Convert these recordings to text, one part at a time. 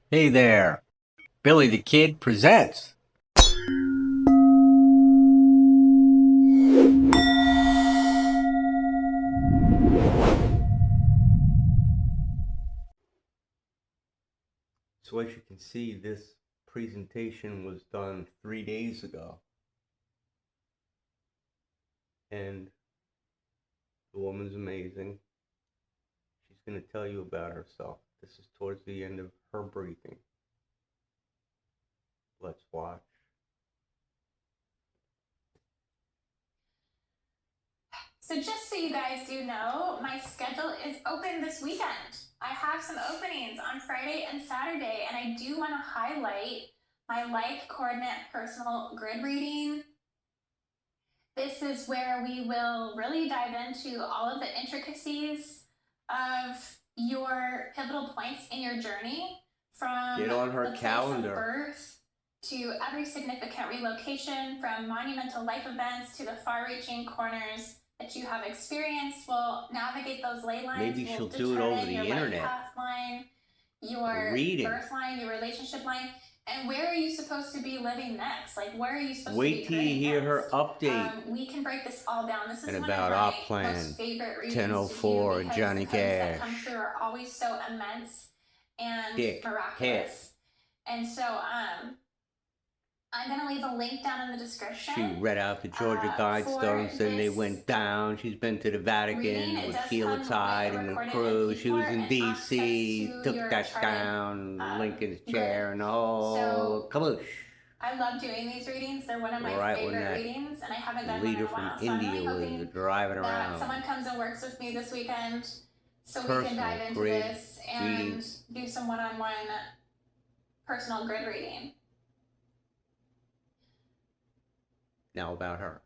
Hey there, Billy the Kid presents. So as you can see, this presentation was done 3 days ago. And the woman's amazing. She's going to tell you about herself. This is towards the end of her briefing. Let's watch. So just so you guys do know, my schedule is open this weekend. I have some openings on Friday and Saturday, and I do want to highlight my life coordinate personal grid reading. This is where we will really dive into all of the intricacies of your pivotal points in your journey, from Get on her the place calendar. of birth to every significant relocation, from monumental life events to the far-reaching corners that you have experienced. We'll navigate those ley lines. Maybe she'll do it over the your internet. life path line, your Reading. birth line, your relationship line, and where are you supposed to be living next? Like, where are you supposed to be? Wait till you hear her update. We can break this all down. This is and one about of our my plan. most favorite readings 1004 to do, because Johnny the codes that Cash. come through are always so immense and Dick, miraculous. And so I'm going to leave a link down in the description. She read out the Georgia Guidestones, then they went down. She's been to the Vatican with Felix Hyde and the crew. She was in D.C., took that down, Lincoln's chair, and the whole caboose. I love doing these readings. They're one of my favorite readings, and I haven't done one in a while. So I'm really hoping driving around. that someone comes and works with me this weekend so we can dive into this and do some one-on-one personal grid reading. Now about her.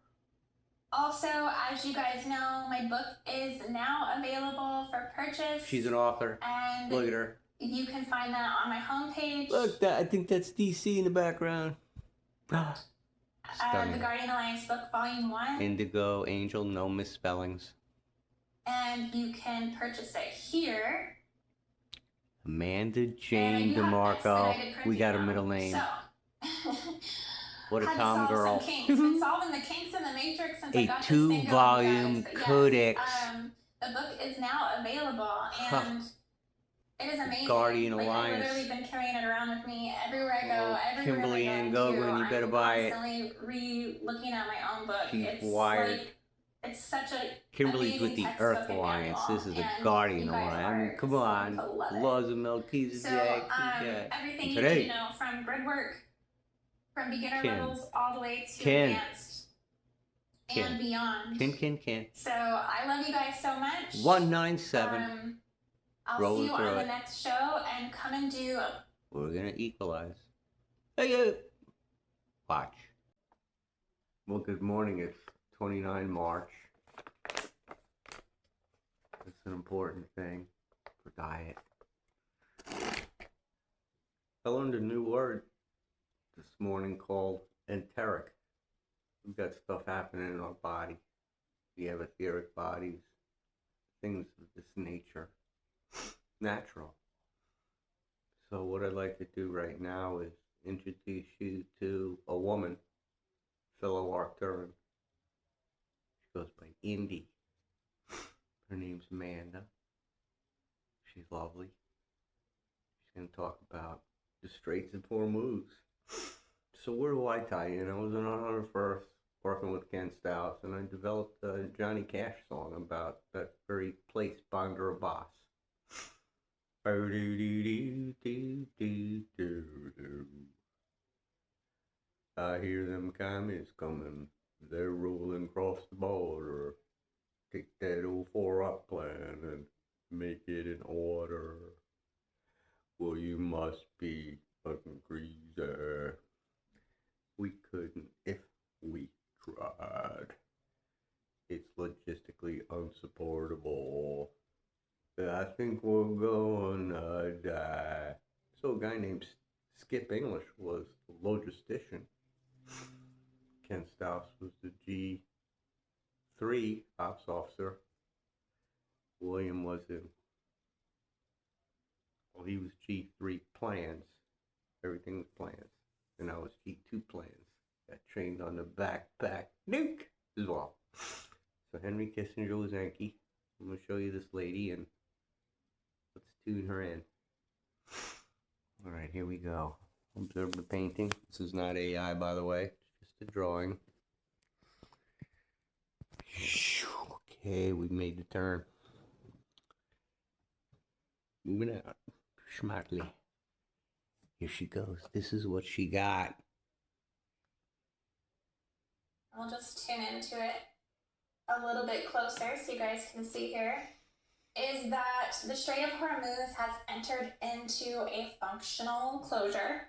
Also, as you guys know, my book is now available for purchase. She's an author. And look at her. You can find that on my homepage. Look, I think that's DC in the background. The Guardian Alliance book, Volume 1. Indigo, Angel, no misspellings. And you can purchase it here. Amanda Jane DeMarco. We got a middle name. So. What a Tom girl. Been solving the kinks in the matrix since a I got 2-volume codex. The book is now available, and it is amazing. Guardian Alliance. I've literally been carrying it around with me everywhere I go. Everywhere Kimberly Ann Goguen, you better buy it. I'm constantly re-looking at my own book. She's wired. Like, it's such a Kimberly's with the Earth Alliance. This is the Guardian Alliance. I mean, come on. Laws of Melchizedek. Everything you need to know, from grid work, from beginner levels all the way to advanced and beyond. Ken. So I love you guys so much. 197. I'll see you on the next show, and come and do. We're gonna equalize. Hey, watch. Well, good morning. It's 29 March. It's an important thing for diet. I learned a new word this morning called enteric. We've got stuff happening in our body. We have etheric bodies, things of this nature. Natural. So what I'd like to do right now is introduce you to a woman, fellow Arcturian. She goes by Indy. Her name's Amanda. She's lovely. She's going to talk about the Straits and Four Moves. So where do I tie in? I was on 101st working with Ken Stouse, and I developed a Johnny Cash song about that very place, Boss. I hear them commies coming, they're rolling across the border. Take that old 4-up plan and make it in order. Well, you must be fucking crazy. We couldn't if we tried. It's logistically unsupportable. I think we're gonna die. So a guy named Skip English was the logistician. Ken Stouse was the G3 ops officer. William was in Well, he was G3 plans. Everything was plans. And I was G2 plans. Got trained on the backpack nuke as well. So Henry Kissinger was Enki. I'm going to show you this lady and let's tune her in. Alright, here we go. Observe the painting. This is not AI, by the way. It's just a drawing. Okay, we made the turn. Moving out. Smartly. Here she goes. This is what she got. I'll just tune into it a little bit closer so you guys can see here. Is that the Strait of Hormuz has entered into a functional closure.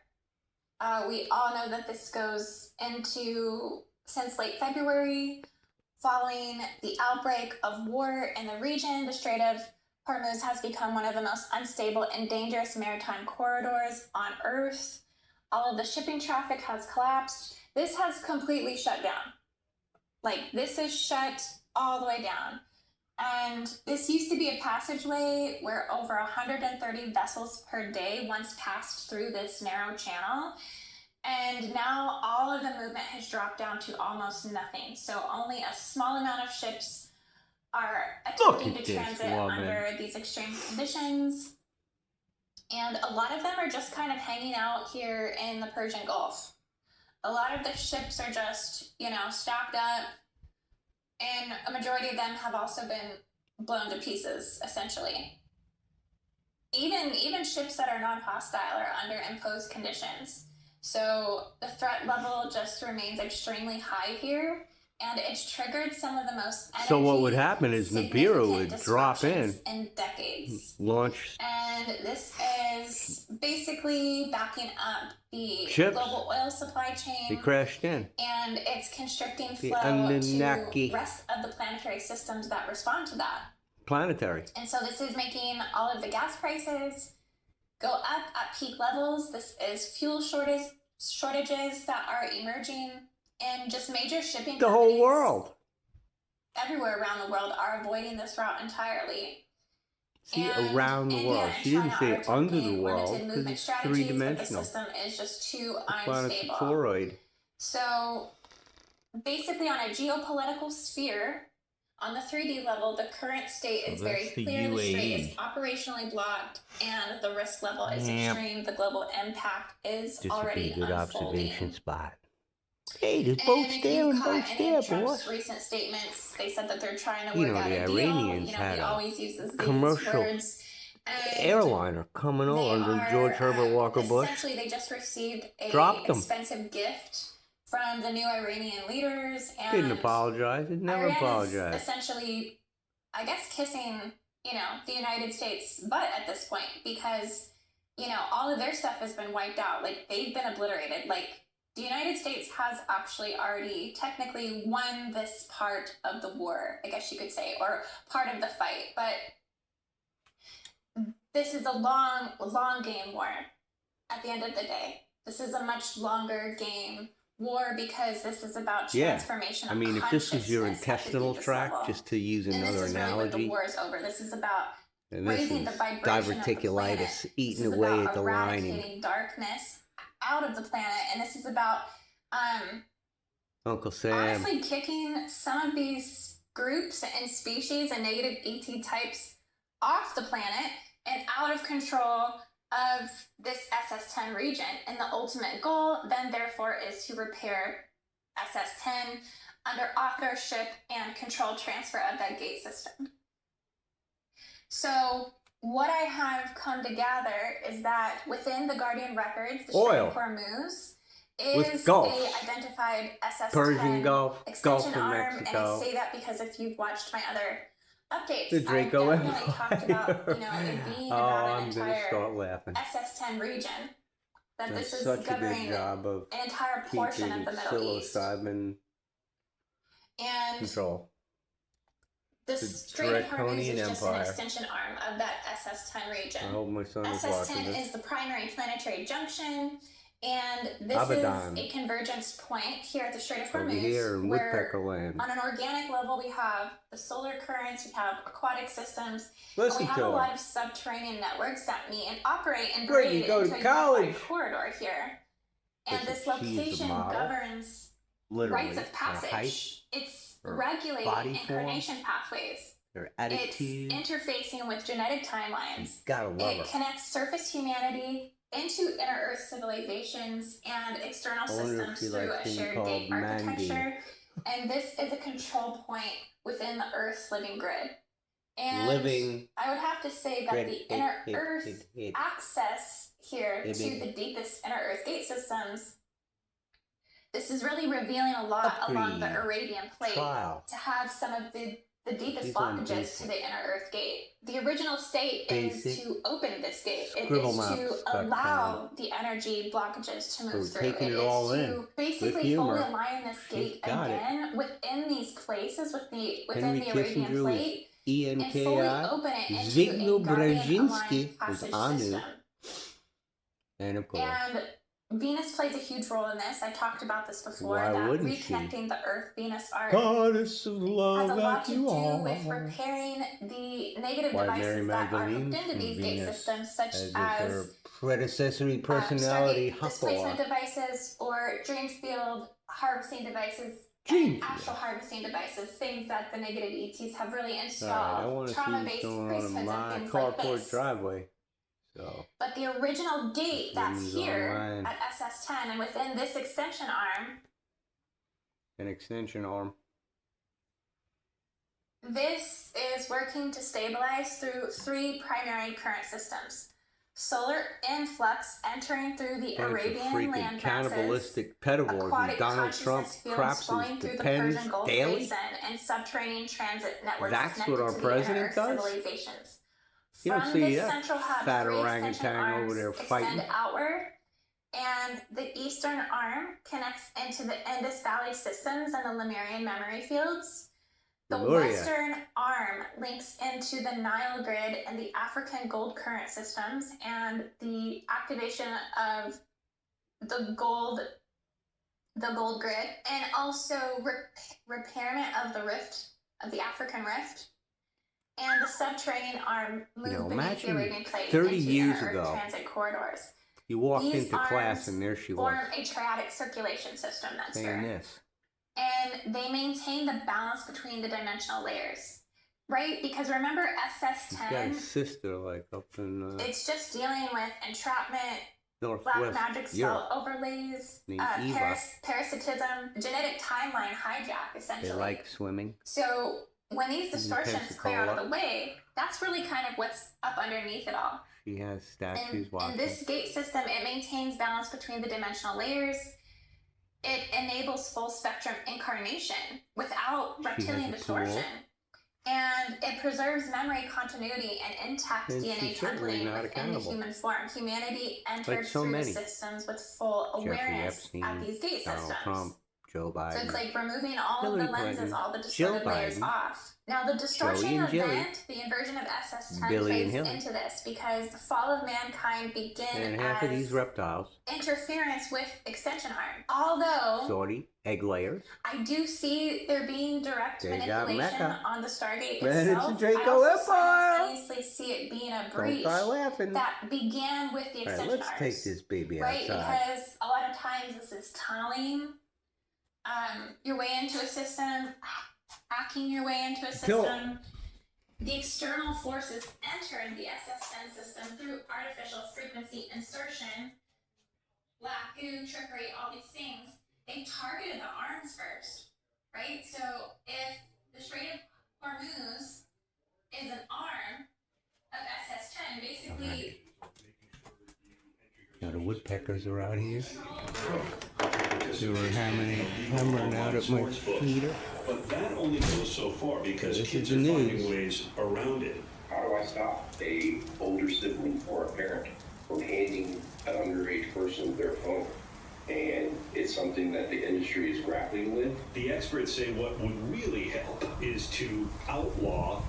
We all know that this goes into since late February, following the outbreak of war in the region. The Strait of Hormuz has become one of the most unstable and dangerous maritime corridors on Earth. All of the shipping traffic has collapsed. This has completely shut down. Like, this is shut all the way down. And this used to be a passageway where over 130 vessels per day once passed through this narrow channel. And now all of the movement has dropped down to almost nothing. So only a small amount of ships are attempting to transit under these extreme conditions. And a lot of them are just kind of hanging out here in the Persian Gulf. A lot of the ships are just, stocked up. And a majority of them have also been blown to pieces, essentially. Even ships that are non-hostile are under imposed conditions. So the threat level just remains extremely high here, and it's triggered some of the most So what would happen is Nibiru would drop in decades. Launch. And this is basically backing up the ships. Global oil supply chain. They crashed in. And it's constricting flow Anunnaki. to the rest of the planetary systems that respond to that. Planetary. And so this is making all of the gas prices go up at peak levels. This is fuel shortages that are emerging, and just major shipping the whole world. Everywhere around the world are avoiding this route entirely. See, around the world. She didn't say under the world because it's three-dimensional. The system is just too planet's unstable. toroid. So basically, on a geopolitical sphere, on the 3D level, the current state is very clear. The strait is operationally blocked, and the risk level is extreme. The global impact is already a good unfolding. Observation spot. Hey, there's boats there and boats there, boss. Recent statements, they said that they're trying to work out the a deal. Iranians had he always uses commercial these words. airliner coming over under George Herbert Walker Bush. Essentially, they just received a expensive gift from the new Iranian leaders. And didn't apologize. It never apologized. Essentially, I guess, kissing, the United States' butt at this point, because, all of their stuff has been wiped out. Like, they've been obliterated. Like, the United States has actually already technically won this part of the war, I guess you could say, or part of the fight. But this is a long, long game war at the end of the day. This is a much longer game war because this is about transformation. I mean, if this was your intestinal tract, just to use another analogy. Really the war is over. This is about raising the vibration diverticulitis, eating away at the lining. Darkness out of the planet, and this is about Uncle Sam honestly kicking some of these groups and species and negative ET types off the planet and out of control of this SS10 region. And the ultimate goal then therefore is to repair SS10 under authorship and control transfer of that gate system. So what I have come to gather is that within the Guardian records, the Strait of Hormuz is a identified SS10 Persian Gulf, extension Gulf of arm, Mexico. and I say that because if you've watched my other updates, the Draco I've definitely talked about it being about an entire SS10 region. That this is governing an entire portion of the Middle East. And control. The Strait of Hormuz is just an extension arm of that SS10 region. I hope my son is watching this. SS10 is the primary planetary junction. And this Abaddon. is a convergence point here at the Strait of Over Hormuz, here in where Woodpecker Land. on an organic level we have the solar currents, we have aquatic systems, Listen and we have to a her. lot of subterranean networks that meet and operate and Where'd braid you go into to a college? unified corridor here. And Listen, this she's a location model. governs Literally, rites of her height, passage. It's her regulating body form, incarnation pathways. her It's attitude. interfacing with genetic timelines. Gotta love her. It connects surface humanity into inner Earth civilizations and external I wonder if systems she through likes a being shared called gate Mandy. architecture. And this is a control point within the Earth's living grid. And Living I would have to say that grid, the inner Earth access here to the deepest inner Earth gate systems, this is really revealing a lot along the Arabian plate to have some of the deepest blockages to the inner Earth gate. The original state is to open this gate. It is to allow the energy blockages to move through. Taking It it all is in to basically fully align this gate again within these places, within the Arabian plate, and fully open it into a guardian-aligned passage system. And of course. And Venus plays a huge role in this. I talked about this before. Why that wouldn't reconnecting the Earth-Venus arc Goddess of love has a lot to do are. with repairing the negative Why devices Mary that are Magdalene hooked into these gate Venus systems, such as as her predecessory personality, displacement devices or dream field harvesting devices, astral harvesting devices, things that the negative ETs have really installed, trauma-based priesthoods and things like this. Driveway. So, but the original gate that's here at SS10 and within this extension arm, this is working to stabilize through 3 primary current systems. Solar influx entering through the Arabian land cannibalistic pedivores aquatic Donald Trump fields flowing through the Persian Gulf daily? Basin, and subterranean transit networks That's connected what our to president the inner does? civilizations. You don't From see this that central hub, fat 3 orangutan extension arms over there fighting. extend outward, and the eastern arm connects into the Indus Valley systems and the Lemurian memory fields. The western arm links into the Nile grid and the African gold current systems, and the activation of the gold grid, and also repairment of the rift, of the African rift. And the subterranean arm moved beneath the Arabian plate 30 into years inner ago, transit corridors. You walked These into class and there she was. Form a triadic circulation system, that's saying this. And they maintain the balance between the dimensional layers, right? Because remember SS10? She's got a sister like up in... it's just dealing with entrapment, Northwest black magic spell overlays, parasitism, genetic timeline hijack, essentially. They like swimming. So when these distortions clear out of the way, that's really kind of what's up underneath it all. She has statues watching. In this gate system, it maintains balance between the dimensional layers. It enables full spectrum incarnation without reptilian distortion. And it preserves memory continuity and intact DNA templating within the human form. Humanity entered through the systems with full awareness at these gate systems. Trump, Joe Biden. So it's like removing all of the lenses, all the distorted layers off. Now the distortion event, the inversion of SS10 plays into this because the fall of mankind begin half as of these reptiles interference with extension arm. Although egg layers. I do see there being direct manipulation on the Stargate itself. It's a Draco I simultaneously see it being a breach that began with the extension let's take this baby outside. Because a lot of times this is tunneling your way into a system, hacking your way into a system. The external forces entering the SS10 system through artificial frequency insertion, black goo, trickery, all these things. They targeted the arms first, right? So if the Strait of Hormuz is an arm of SS10, basically... Now the woodpeckers are out here. They were hammering out at my feeder. But that only goes so far because kids are finding ways around it. How do I stop a older sibling or a parent from handing an underage person their phone? And it's something that the industry is grappling with. The experts say what would really help is to outlaw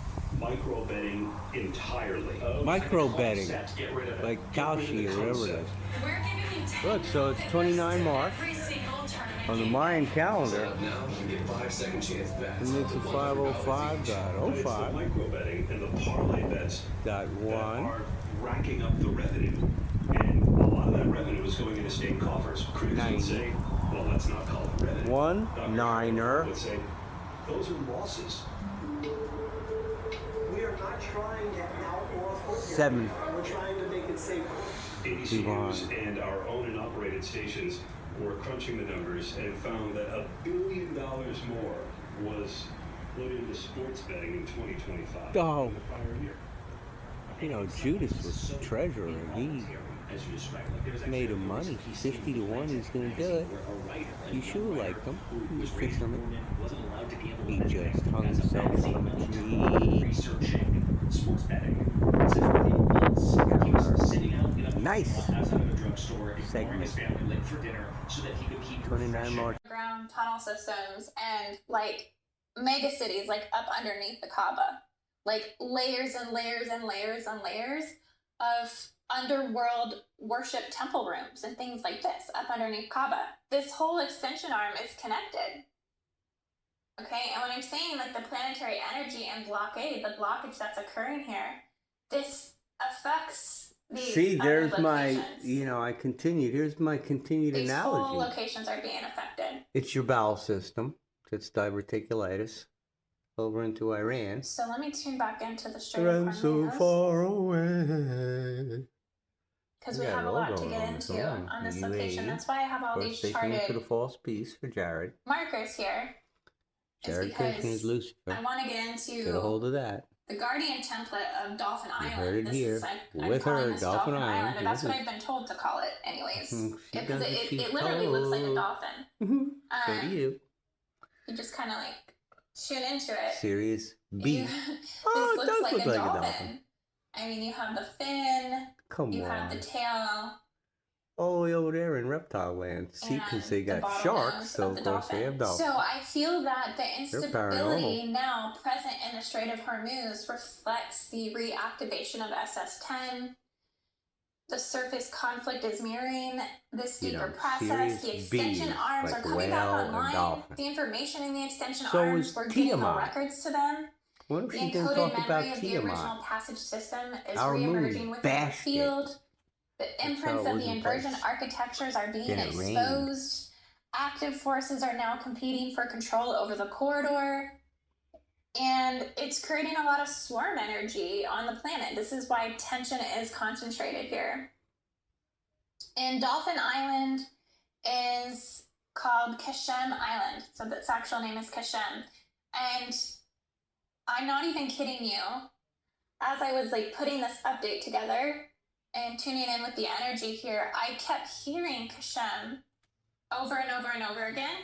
micro bedding entirely. Micro bedding, Get rid of it. like Get rid of Kalshi the or whatever it concept. is. We're giving you 10 Look, so it's 29 March on the Mayan calendar. Now you get 5-second chance back. It makes it 505.05. It's the micro bedding and the parlay bets Dot that one. are racking up the revenue. And a lot of that revenue is going into state coffers. Critics 90. would say, well, let's not call it revenue. One Dr. niner. would say, those are losses. We are not trying to outlaw football. 7. We're trying to make it safer. ABC News and our owned and operated stations were crunching the numbers and found that $1 billion more was put into sports betting in 2025 Oh. than the prior year. You know, Judas was treasurer. He made him money. 50 to 1, he's going to do it. You sure liked him. He was fixing it. He just hung himself on a tree. Researching sports betting. Since what he was, he was sitting out in a Nice outside of a drugstore, ignoring segment. his family late for dinner so that he could keep 29 March. Ground tunnel systems and like mega cities like up underneath the Kaaba, like layers and layers and layers and layers of underworld worship temple rooms and things like this up underneath Kaaba. This whole extension arm is connected. Okay, and when I'm saying like the planetary energy and blockade, the blockage that's occurring here, this affects these See, other there's my, locations. you know, I continued. Here's my continued These whole analogy. locations are being affected. It's your bowel system. It's diverticulitis over into Iran. So let me tune back into the Strait of Iran so Hormuz, far away. because We we got have it a all lot to going get on this into one. on this UAE. location. That's why I have all Of these course, they came to charted the false peace for Jared. markers here. It's Jared Kushner is because Lucifer. I want to get Get a hold into of that. the Guardian template of Dolphin You Island. heard it This here. is I'm With calling her, this Dolphin Island. and that's what Mhm. I've been told to call it, anyways. She Because does what she's it literally looks like a told. dolphin. So do you. You just kind of like tune into it. Serious You, B. this Oh, it looks does like look a like a dolphin. dolphin. I mean, you have the fin, Come you on. have the tail, All the way over there in reptile land. See, because they and the got bottlenose sharks, so of of the course they have dolphin. dolphins. So I feel that the instability paranormal. now present in the Strait of Hormuz reflects the reactivation of SS-10. The surface conflict is mirroring this You deeper know, process. The serious extension bees, arms like are coming back whale and online. dolphin. The information in the extension So arms, is we're getting the Tiamat. records to them. What if The she didn't encoded talk memory about of the original Tiamat? passage system is Our moon re-emerging within the bashed it. field. The how imprints it of was the in inversion place. architectures are being Then it rained. exposed. Active forces are now competing for control over the corridor. And it's creating a lot of swarm energy on the planet. This is why tension is concentrated here. And Dolphin Island is called Kashem Island. So its actual name is Kashem. And I'm not even kidding you. As I was like putting this update together and tuning in with the energy here, I kept hearing Kashem over and over and over again.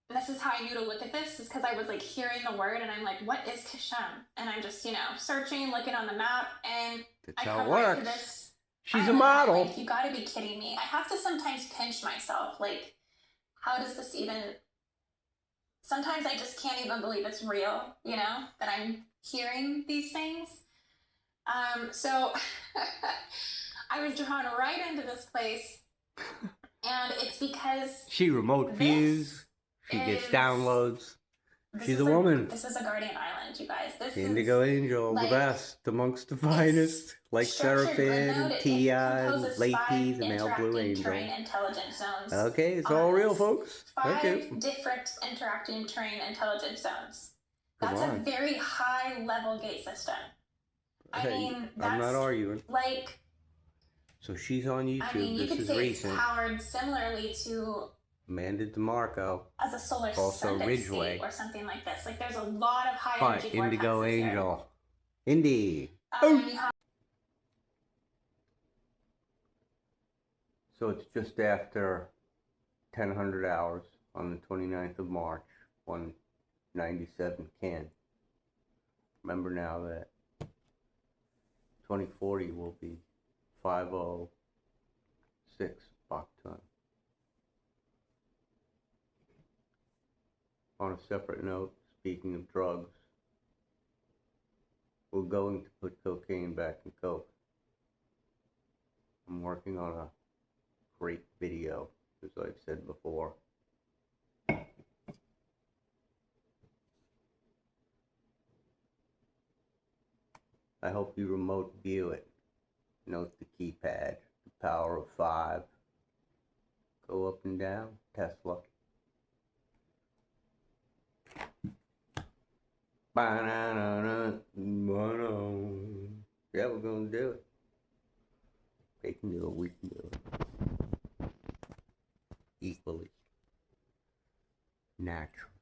And this is how I knew to look at this, is because I was like hearing the word and I'm like, what is Kashem? And I'm just, searching, looking on the map, and That's I how come it right to works. this. She's a island. model. Like, you gotta be kidding me. I have to sometimes pinch myself. Like, how does this even... Sometimes I just can't even believe it's real, that I'm hearing these things. So I was drawn right into this place, and it's because She remote this views. She gets is- downloads. this She's is a woman. This is a guardian island, you guys. This Indigo is Angel, like, the best amongst the finest. Like structured grid Seraphim, node. It Tia, and composes Lady, 5 the male interacting blue angel. terrain intelligence zones. Okay, it's all real, Islands. folks. 5 Okay. different interacting terrain intelligence zones. Come That's a on. very high level gate system. I Hey, mean, I'm not that's arguing. like, So she's on YouTube. I mean, you This could is say recent. it's powered similarly to Amanda DeMarco. as a solar Also sundial Ridgeway. state or something like this. Like, there's a lot of high But energy Indigo vortexes here. Angel. Indy. You have So it's just after 1000 hours on the 29th of March, 197 Can. Remember now that 2040 will be 506 Bacton. On a separate note, speaking of drugs, We're going to put cocaine back in coke. I'm working on a great video, as I've said before. I hope you remote view it. Note the keypad, the power of 5. Go up and down, Tesla. Yeah, we're gonna do it. They can do it, we can do it. Equally. Naturally.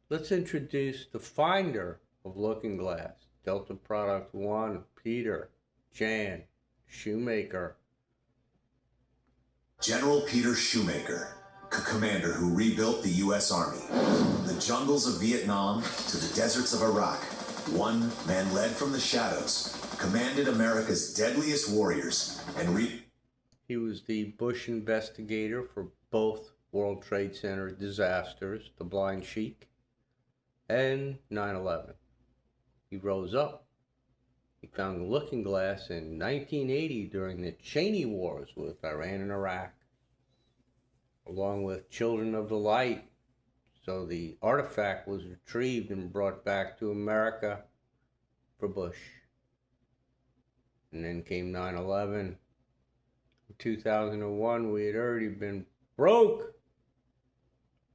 Let's introduce the finder of Looking Glass. Delta Product 1, Peter, Jan, Shoemaker. General Peter Shoemaker, commander who rebuilt the U.S. Army. From the jungles of Vietnam to the deserts of Iraq, one man led from the shadows, commanded America's deadliest warriors, and He was the Bush investigator for both World Trade Center disasters, the Blind Sheik, and 9/11. He rose up. He found the Looking Glass in 1980 during the Cheney Wars with Iran and Iraq, along with Children of the Light. So the artifact was retrieved and brought back to America for Bush. And then came 9/11. In 2001, we had already been broke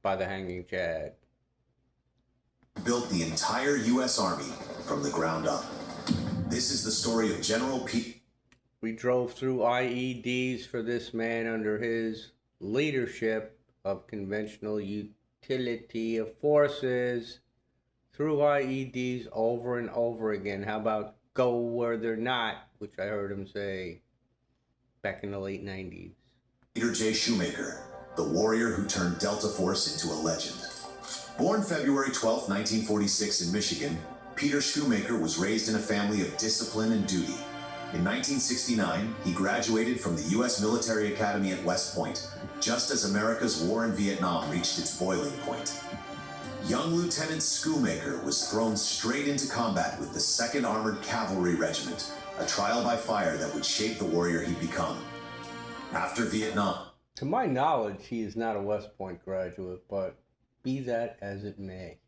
by the hanging Chad. Built the entire U.S. Army from the ground up. This is the story of General Pete. We drove through IEDs for this man under his leadership of conventional utility of forces, through IEDs over and over again. How about go where they're not, which I heard him say back in the late 90s. Peter J. Shoemaker, the warrior who turned Delta Force into a legend. Born February 12, 1946 in Michigan, Peter Shoemaker was raised in a family of discipline and duty. In 1969, he graduated from the U.S. Military Academy at West Point, just as America's war in Vietnam reached its boiling point. Young Lieutenant Shoemaker was thrown straight into combat with the 2nd Armored Cavalry Regiment, a trial by fire that would shape the warrior he'd become. After Vietnam, To my knowledge, he is not a West Point graduate, but be that as it may.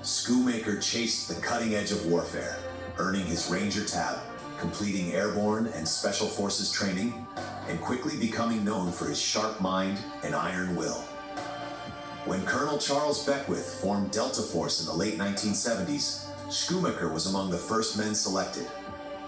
Shoemaker chased the cutting edge of warfare, earning his Ranger tab, completing airborne and special forces training, and quickly becoming known for his sharp mind and iron will. When Colonel Charles Beckwith formed Delta Force in the late 1970s, Shoemaker was among the first men selected.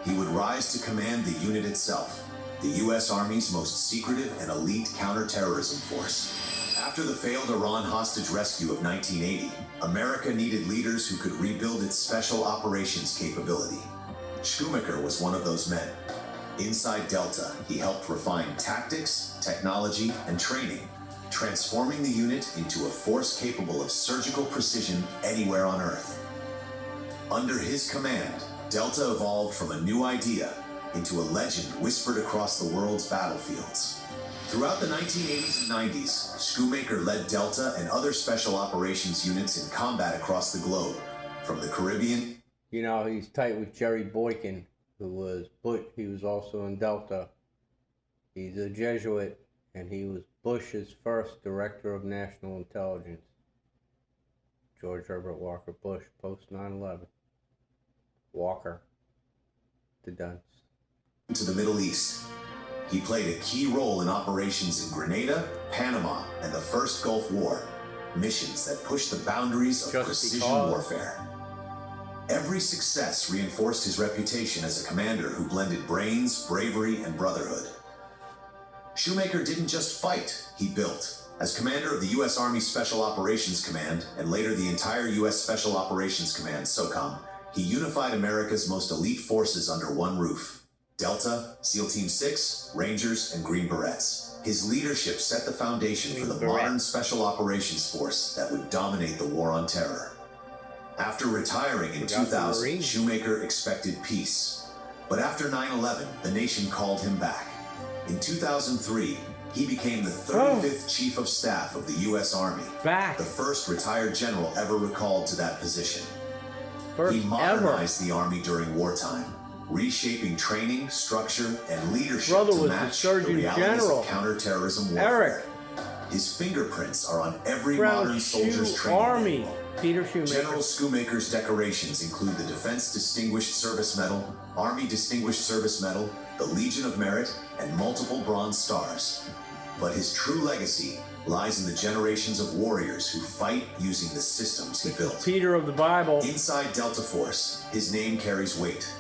He would rise to command the unit itself, the U.S. Army's most secretive and elite counterterrorism force. After the failed Iran hostage rescue of 1980, America needed leaders who could rebuild its special operations capability. Shoemaker was one of those men. Inside Delta, he helped refine tactics, technology, and training, transforming the unit into a force capable of surgical precision anywhere on Earth. Under his command, Delta evolved from a new idea into a legend whispered across the world's battlefields. Throughout the 1980s and 90s, Shoemaker led Delta and other special operations units in combat across the globe, from the Caribbean. You know, he's tight with Jerry Boykin, who was he was also in Delta. He's a Jesuit, and he was Bush's first director of national intelligence. George Herbert Walker Bush, post 9/11. Walker, the dunce. To the Middle East. He played a key role in operations in Grenada, Panama, and the First Gulf War, missions that pushed the boundaries of precision warfare. Every success reinforced his reputation as a commander who blended brains, bravery, and brotherhood. Shoemaker didn't just fight, he built. As commander of the U.S. Army Special Operations Command, and later the entire U.S. Special Operations Command, SOCOM, he unified America's most elite forces under one roof. Delta, SEAL Team 6, Rangers, and Green Berets. His leadership set the foundation for the modern Special Operations Force that would dominate the war on terror. After retiring in 2000, Shoemaker expected peace. But after 9/11, the nation called him back. In 2003, he became the 35th Chief of Staff of the U.S. Army, the first retired general ever recalled to that position. first He ever. modernized the Army during wartime, reshaping training, structure, and leadership Brother to was the match Surgeon realities General. of counterterrorism warfare. Eric. His fingerprints are on every Brown modern soldier's Shoe training Army. manual. Peter Shoemaker. General Shoemaker's decorations include the Defense Distinguished Service Medal, Army Distinguished Service Medal, the Legion of Merit, and multiple Bronze Stars. But his true legacy lies in the generations of warriors who fight using the systems he built. Peter of the Bible. Inside Delta Force, his name carries weight.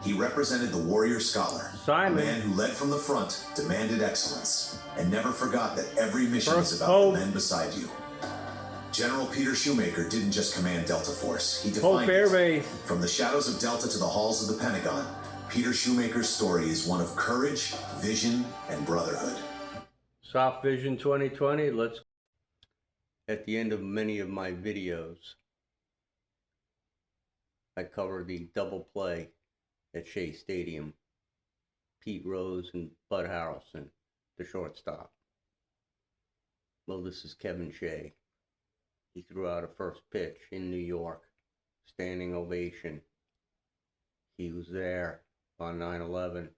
He represented the warrior scholar, Simon. a man who led from the front, demanded excellence, and never forgot that every mission First is about Pope. the men beside you. General Peter Shoemaker didn't just command Delta Force, he Pope defined Air it. Base. From the shadows of Delta to the halls of the Pentagon, Peter Shoemaker's story is one of courage, vision, and brotherhood. Soft Vision 2020, let's... At the end of many of my videos, I cover the double play at Shea Stadium. Pete Rose and Bud Harrelson, the shortstop. Well, this is Kevin Shea. He threw out a first pitch in New York, standing ovation. He was there on 9/11.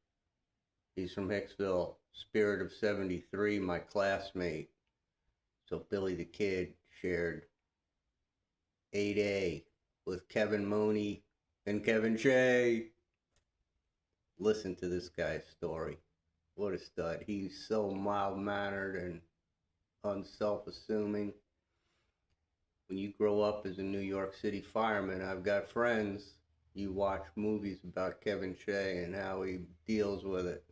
He's from Hicksville, spirit of 73, my classmate. So Billy the Kid shared 8A with Kevin Mooney and Kevin Shea. Listen to this guy's story. What a stud. He's so mild-mannered and unself-assuming. When you grow up as a New York City fireman, I've got friends, you watch movies about Kevin Shea and how he deals with it.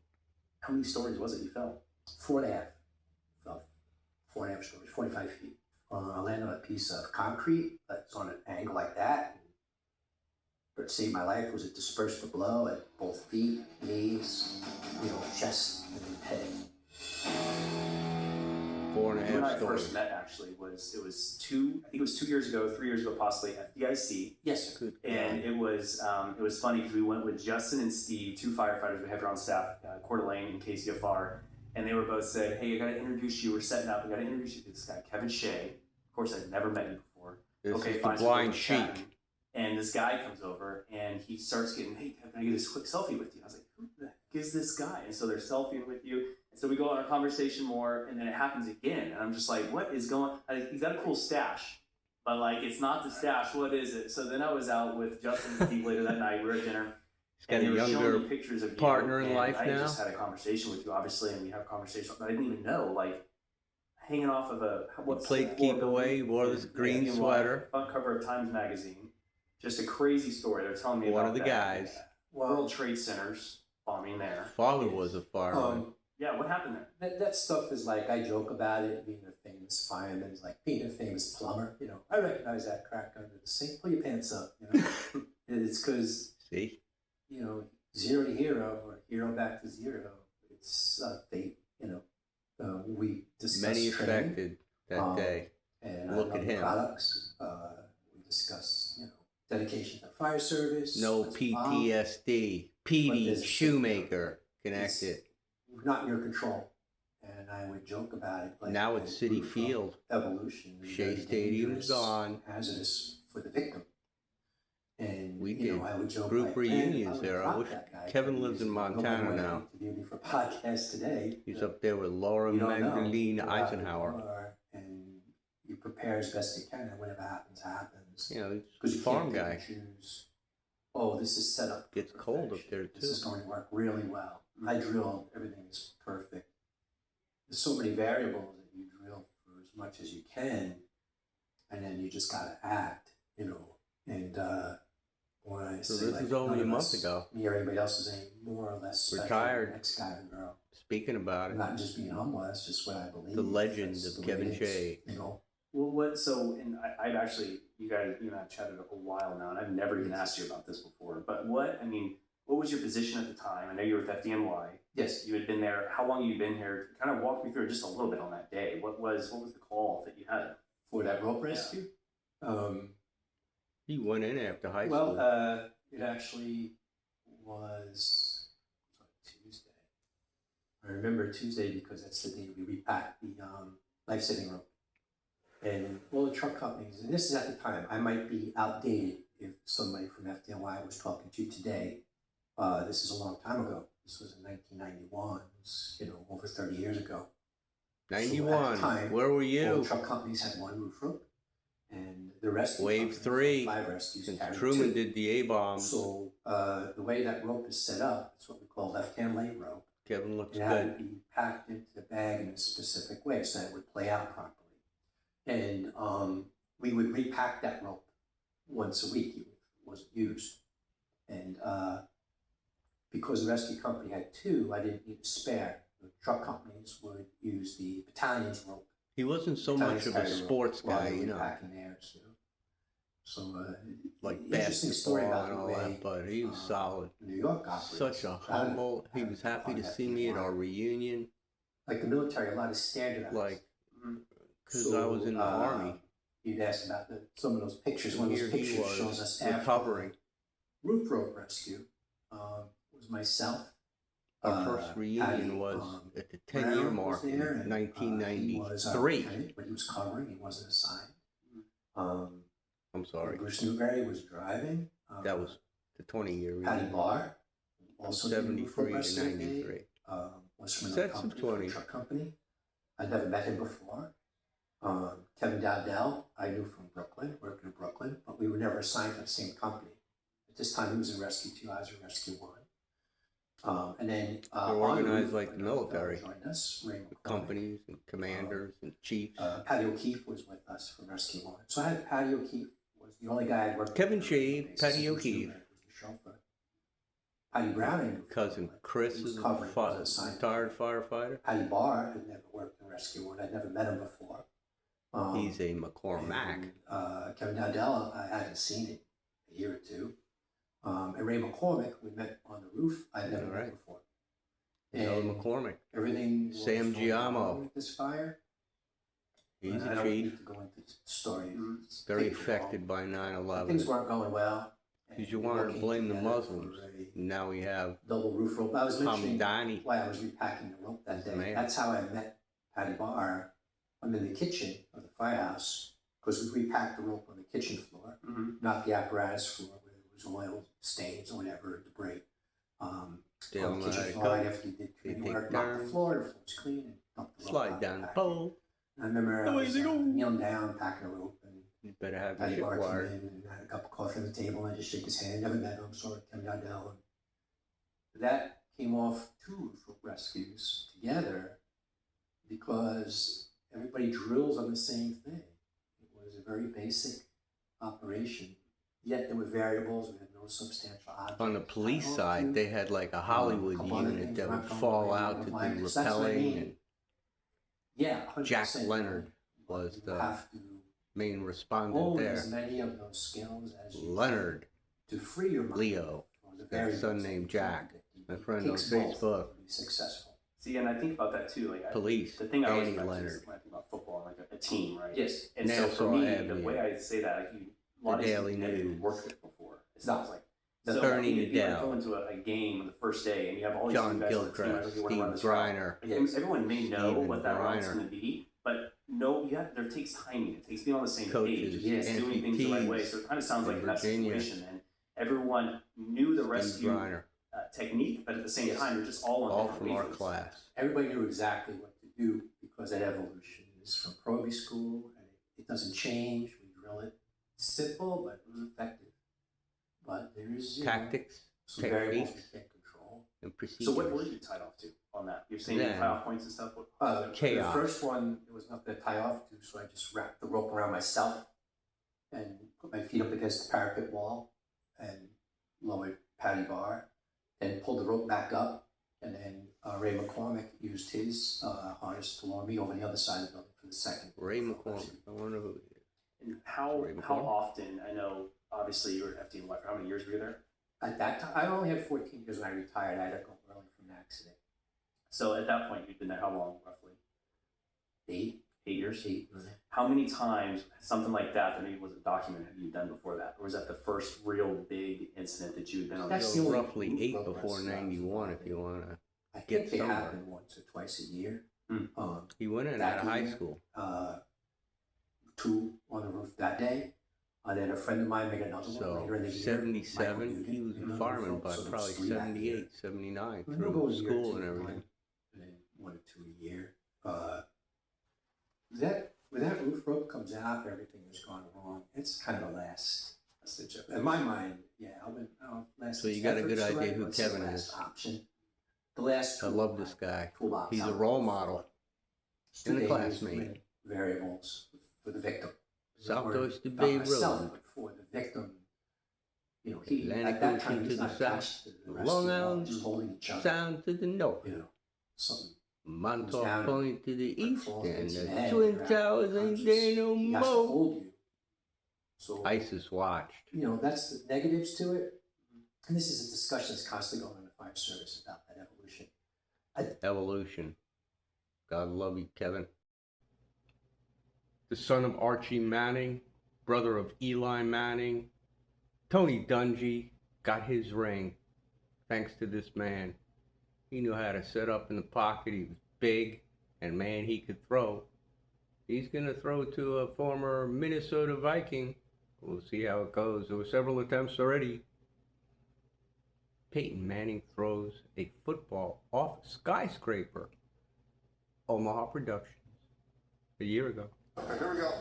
How many stories was it you fell? 4.5. Fell 4.5 stories, 45 feet. I landed on a piece of concrete that's on an angle like that. What saved my life was it dispersed the blow at both feet, knees, chest, and head. 4.5 You and I stories. first met actually I think it was 2 years ago, 3 years ago, possibly FDIC. Yes, sir. And it was funny because we went with Justin and Steve, two firefighters we have here on staff, Coeur d'Alene and KCFR, and they were both said, "Hey, I got to introduce you. We're setting up. We got to introduce you to this guy, Kevin Shea." Of course, I'd never met you before. This Okay, is fine. the So we're blind chatting, sheik. and this guy comes over and he starts getting, "Hey, Kevin, can I get this quick selfie with you?" I was like, "Who the heck is this guy?" And so they're selfieing with you. And so we go on our conversation more, and then it happens again, and I'm just like, "What is going?" He's got a cool stash. But like, it's not the stash. What is it? So then I was out with Justin and Steve later that night. We were at dinner. He's got and a they were showing younger me pictures of you, partner in and life I now. just had a conversation with you, obviously, and we have a conversation. But I didn't even know, like, hanging off of a played keep away, wore this green sweater. front cover of Times Magazine. Just a crazy story. They're telling me One about of the that. guys. World Trade Centers bombing there. Father was a fireman. Yeah, what happened there? That stuff is like, I joke about it, being a famous fireman, it's like being a famous plumber, I recognize that crack under the sink, pull your pants up, And it's because, See? zero to hero, or hero back to zero, it's fate, we discuss Many training, affected that day. and Look I love at the him. products, we discuss, dedication to fire service. No what's involved. PTSD. But Petey there's- Shoemaker connected. Not in your control. And I would joke about it. Like, Now it's City root Field. Evolution. Shea very Stadium's dangerous, gone. Hazardous for the victim. And We you know, did I would joke group like, reunions man, there. I drop wish that guy. Kevin lives in Nobody Montana wanted now. to interview me for podcast today. He's up there with Laura You don't know. Magdalene Go out the Eisenhower. door And you prepare as best you can, and whatever happens, happens. You know, he's Because a you farm can't pick guy. and choose. Oh, this is set up. for Gets cold up perfection. there, This is too. going to work really well. I drill, everything is perfect. There's so many variables that you drill for as much as you can, and then you just gotta act, And when I So say this like is only none a of month us, ago. me or anybody else is any more or less special Retired. than the next guy or girl. Speaking about I'm it, not just being humble. That's just what I believe. the legend That's of the way Kevin it is, Shea. Well, and I've actually, you and I have chatted a while now, and I've never even asked you about this before, but what was your position at the time? I know you were with FDNY. Yes. You had been there. How long had you been here? Kind of walk me through just a little bit on that day. What was the call that you had? For that rope rescue? He went in after high Well, school. it actually was Tuesday. I remember Tuesday because that's the day we repacked the life-saving rope. And all the truck companies, and this is at the time, I might be outdated if somebody from FDNY was talking to you today, this is a long time ago. This was in 1991. It's, over 30 years ago. 91. So at the time, Where were all you? truck companies had one roof rope, and the rescue Wave companies, 3. 5 rescues Since carried Truman 2. did the A-bombs. So the way that rope is set up, it's what we call left-hand lay rope. Kevin looks It had good. to be packed into the bag in a specific way so that it would play out properly. And we would repack that rope once a week. It wasn't used. And because the rescue company had 2, I didn't need a spare. The truck companies would use the battalion's rope. He wasn't so much of a sports guy, Packing theirs, So, like interesting story basketball about and the all way that, but he was solid. New York operates. Such a humble. He was happy to see me at our reunion. Like the military, a lot of standardized. Like, because I was in the Army. You'd asked about some of those pictures. One of those Here he pictures shows was us recovering. after roof rope rescue. Was myself. Our first reunion was at the 10-year mark in 1993. He was our lieutenant, but he was covering. He wasn't assigned. I'm sorry. Bruce Newberry was driving. That was the 20-year Patty reunion. Barr, also did roof rope 73 to rescue that day, 93. was from another Sets of company, from a 20. truck company. I'd never met him before. Kevin Dowdell, I knew from Brooklyn, worked in Brooklyn, but we were never assigned to the same company. At this time, he was in Rescue 2, I was in Rescue 1. And then They're organized like the military. joined us, Ray McCormick. Companies and commanders and chiefs. Patty O'Keefe was with us from Rescue 1. So I had Patty O'Keefe, was the only guy I'd worked with. Kevin Shea, Patty O'Keefe. Was the chauffeur. Patty Brown, I knew from Cousin Brooklyn. Chris He was is a covering, wasn't assigned. retired firefighter. Patty Barr had never worked in Rescue 1. I'd never met him before. He's a McCormack. And, Kevin Dowdell, I hadn't seen him a year or 2. And Ray McCormick, we met on the roof. I'd never met before. Another And McCormick. everything was Sam going well Giammo. with this fire. He's I a don't need chief. to go into the story. It's Very taken a while. affected by Things 9/11. weren't going well. Because you and we wanted to came blame the together Muslims. for a Now we have double roof rope. I was mentioning Hamdani. why I was repacking the rope that He's the day. man. That's how I met Patty Barr. I'm in the kitchen of the firehouse because we repacked the rope on the kitchen floor, not the apparatus floor where there was oil stains or whatever, debris. They On don't the know how kitchen to floor, cook. after you did They community take work, knocked the turns. floor was clean, and dumped the rope Slide out down the back. pole. I remember I was kneeling down, packing a rope, and You better have your Patty shit Barr came wired. in and had a cup of coffee on the table, and I just shook his hand. Never met him, saw Kevin Dowdell. And that came off 2 roof rope rescues together because everybody drills on the same thing. It was a very basic operation, yet there were variables. We had no substantial objects. On the police Off side, to, they had like a Hollywood couple other unit things that would weren't going fall the way out we to would like. do So that's what I rappelling. mean. And Yeah, 100%. Jack Leonard was You the have to main respondent own there. as many of those skills as you Leonard, can to free your mind Leo, from the got a variables son that named you Jack, can't predict. my It friend on takes both Facebook. to be successful. See, and I think about that too. Like Police, the thing I always Annie practice Leonard. when I think about football, like a team, right? Yes. And so for Nassau me, Avenue. the way I say that, like a lot The of these Daily people that you News. worked with before. It's No. not like The so Bernie like, you Nadell. go into a game on the first day, and you have all these John new guys on the team. Gilchrist, Like, you wanna run Steve this route. Griner. Like, everyone may know Steven what that route's Griner. going to be, but no, there takes timing. It takes being on the same Coaches, page. yes, It's doing things the right way. amputees So it kind of sounds like in in that Virginia. situation, and everyone knew the Steve rescue Griner, technique, but at the same Yes. time, you're just all on all different from our wavelengths. class. Everybody knew exactly what to do because that evolution is from Proby school and it doesn't change. We drill it. Simple, but it was effective. But there's Tactics, some variables techniques, we can't control. and procedures. So what were you tied off to on that? You're saying Then- tie off points and stuff? What, The Chaos. first one, there was nothing to tie off to, so I just wrapped the rope around myself and put my feet up against the parapet wall and lowered Patty Barr, and pulled the rope back up, and then Ray McCormick used his harness to lower me over the other side of the building for the second. Ray rope McCormick. rescue. I wonder who he is. and how Ray how McCormick. often? I know obviously you were at FDNY for how many years were you there? At that time, I only had 14 years when I retired. I had to go early from an accident. So at that point, you'd been there how long, roughly? 8 8 years. really. How many times something like that maybe wasn't documented have you done before that, or was that the first real big incident that you had been on? That's So the only roughly rope 8 rescue before I was 91, if involved you in. want to. I Get think they somewhere. happen once or twice a year. He went in That out of high year, school. 2 on the roof that day. And then a friend of mine made another one So later in the year. 77, he was a fireman by probably 78, 79 through school and everything. And then 1 or 2 a year. When that roof rope comes out, everything has gone wrong. It's kind of a last ditch. In my mind, yeah, last. So you got a good effort, idea who let's say Kevin last is. Option. The last. I love this guy. toolbox He's a out role model and a today classmate. with variables for the victim. Southwest to Not Bay myself, Road. but for the victim. You know, he Atlantic at that Ocean time to he's the not south, attached to the rest Long of the world, Island just holding each other. Sound to the north, You know, something. Montauk down Point to the and east, falls, and hits your the head, Twin you're Towers ain't there no He has to more. hold you. So ISIS watched. you know, that's the negatives to it. And this is a discussion that's constantly going on in the fire service about that evolution. Evolution. God love you, Kevin. The son of Archie Manning, brother of Eli Manning, Tony Dungy got his ring thanks to this man. He knew how to set up in the pocket. He was big, and man, he could throw. He's going to throw to a former Minnesota Viking. We'll see how it goes. There were several attempts already. Peyton Manning throws a football off a skyscraper. Omaha Productions. A year ago. Okay, here we go.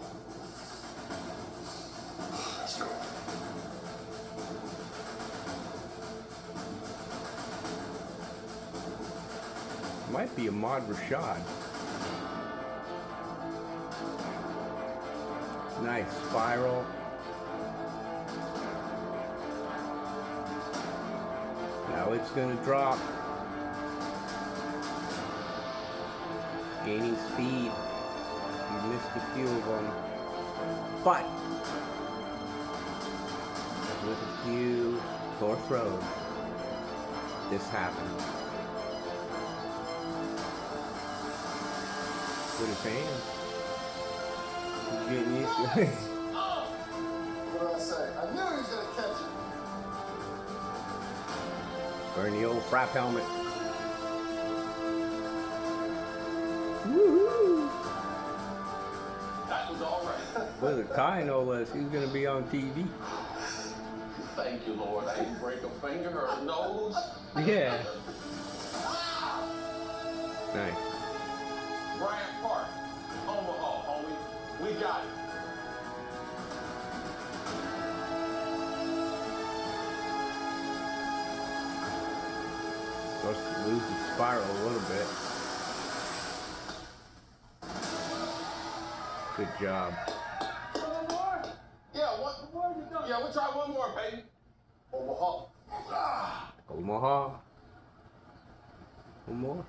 Let's go. Might be Ahmad Rashad. Nice spiral. Now it's gonna drop. Gaining speed. He missed a few of them. But with a few poor throws, this happened. With his hands. He's getting used to it. What did I say? I knew he was going to catch it. Wearing the old frap helmet. Woohoo! That was all right. With a tie, no less. He's gonna be on TV. Thank you, Lord. I didn't break a finger or a nose. Yeah. Nice. Bryant Park, Omaha, homie. We got it. Starts to lose its spiral a little bit. Good job. One more? Yeah, we'll try one more, baby. Omaha. Ah. Omaha. One more.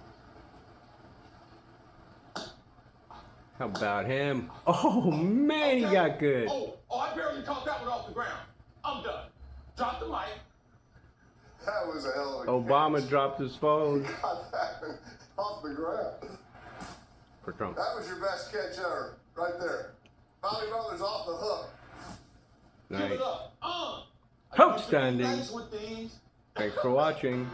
How about him? Oh man, he got good. Oh, I barely caught that one off the ground. I'm done. Drop the mic. That was a hell of a Obama catch. dropped his phone Got that one off the ground. for Trump. That was your best catch ever, right there. Bobby Brothers off the hook. Give Nice. it up. Outstanding. Nice with these. Thanks for watching.